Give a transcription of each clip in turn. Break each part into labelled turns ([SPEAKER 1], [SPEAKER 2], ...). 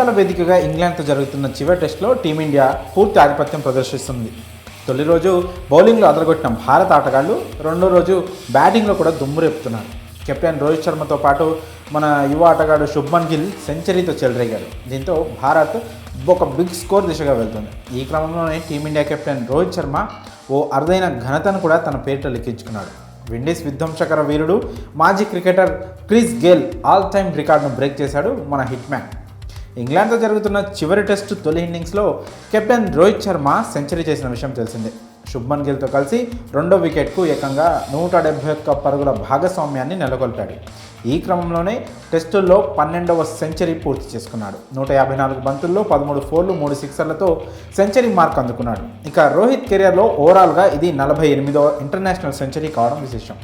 [SPEAKER 1] విదేశాల వేదికగా ఇంగ్లాండ్తో జరుగుతున్న చివరి టెస్టులో టీమిండియా పూర్తి ఆధిపత్యం ప్రదర్శిస్తుంది. తొలి రోజు బౌలింగ్లో అదరగొట్టిన భారత ఆటగాళ్లు రెండో రోజు బ్యాటింగ్లో కూడా దుమ్ము రేపుతున్నారు. కెప్టెన్ రోహిత్ శర్మతో పాటు మన యువ ఆటగాడు శుభ్మన్ గిల్ సెంచరీతో చెలరేగాడు. దీంతో భారత్ ఒక బిగ్ స్కోర్ దిశగా వెళ్తుంది. ఈ క్రమంలోనే టీమిండియా కెప్టెన్ రోహిత్ శర్మ ఓ అరుదైన ఘనతను కూడా తన పేరిట లిఖించుకున్నాడు. విండీస్ విధ్వంసకర వీరుడు మాజీ cricketer Chris Gayle all time రికార్డును బ్రేక్ చేశాడు మన హిట్ మ్యాన్. ఇంగ్లాండ్తో జరుగుతున్న చివరి టెస్టు తొలి ఇన్నింగ్స్లో కెప్టెన్ రోహిత్ శర్మ సెంచరీ చేసిన విషయం తెలిసిందే. శుభ్మన్ గిల్తో కలిసి రెండో వికెట్కు ఏకంగా 171 పరుగుల భాగస్వామ్యాన్ని నెలకొల్పాడు. ఈ క్రమంలోనే టెస్టుల్లో 12వ సెంచరీ పూర్తి చేసుకున్నాడు. 154 బంతుల్లో 13 ఫోర్లు 3 సిక్సర్లతో సెంచరీ మార్క్ అందుకున్నాడు. ఇక రోహిత్ కెరియర్లో ఓవరాల్గా ఇది 48వ ఇంటర్నేషనల్ సెంచరీ కావడం విశేషం.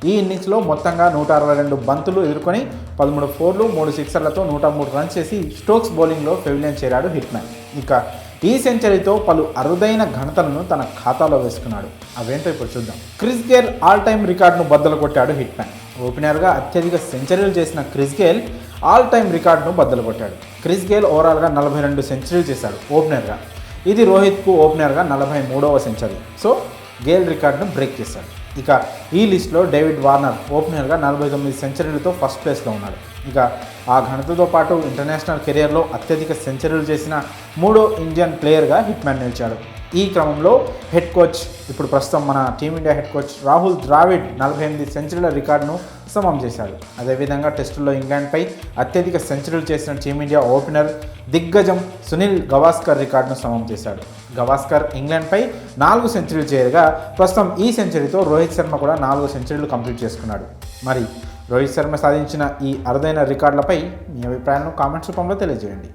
[SPEAKER 1] ఈ ఇన్నింగ్స్లో మొత్తంగా 162 బంతులు ఎదుర్కొని 13 ఫోర్లు 3 సిక్సర్లతో 103 రన్స్ చేసి స్టోక్స్ బౌలింగ్లో పెవిలియన్ చేరాడు హిట్ మ్యాన్. ఇక ఈ సెంచరీతో పలు అరుదైన ఘనతలను తన ఖాతాలో వేసుకున్నాడు. అవేంటో ఇప్పుడు చూద్దాం. క్రిస్ గేల్ ఆల్ టైమ్ రికార్డును బద్దలు కొట్టాడు హిట్ మ్యాన్. ఓపెనర్గా అత్యధిక సెంచరీలు చేసిన క్రిస్ గేల్ ఆల్ టైమ్ రికార్డును బద్దలు కొట్టాడు. క్రిస్ గేల్ ఓవరాల్గా 42 సెంచరీలు చేశాడు ఓపెనర్గా. ఇది రోహిత్కు ఓపెనర్గా 43వ సెంచరీ. సో గేల్ రికార్డును బ్రేక్ చేశాడు. ఇక ఈ లిస్టులో డేవిడ్ వార్నర్ ఓపెనర్గా 49 సెంచరీలతో ఫస్ట్ ప్లేస్లో ఉన్నాడు. ఇక ఆ ఘనతతో పాటు ఇంటర్నేషనల్ కెరియర్లో అత్యధిక సెంచరీలు చేసిన మూడో ఇండియన్ ప్లేయర్గా హిట్ మ్యాన్ నిలిచాడు. ఈ క్రమంలో హెడ్ కోచ్ ఇప్పుడు ప్రస్తుతం మన team India head coach Rahul Dravid 48 సెంచరీల రికార్డును సమం చేశాడు. అదేవిధంగా టెస్టుల్లో ఇంగ్లాండ్పై అత్యధిక సెంచరీలు చేసిన టీమిండియా ఓపెనర్ దిగ్గజం సునీల్ గవాస్కర్ రికార్డును సమం చేశాడు. గవాస్కర్ ఇంగ్లాండ్పై 4 సెంచరీలు చేయగా ప్రస్తుతం ఈ సెంచరీతో రోహిత్ శర్మ కూడా 4 సెంచరీలు కంప్లీట్ చేసుకున్నాడు. మరి రోహిత్ శర్మ సాధించిన ఈ అరుదైన రికార్డులపై మీ అభిప్రాయాలను కామెంట్స్ రూపంలో తెలియజేయండి.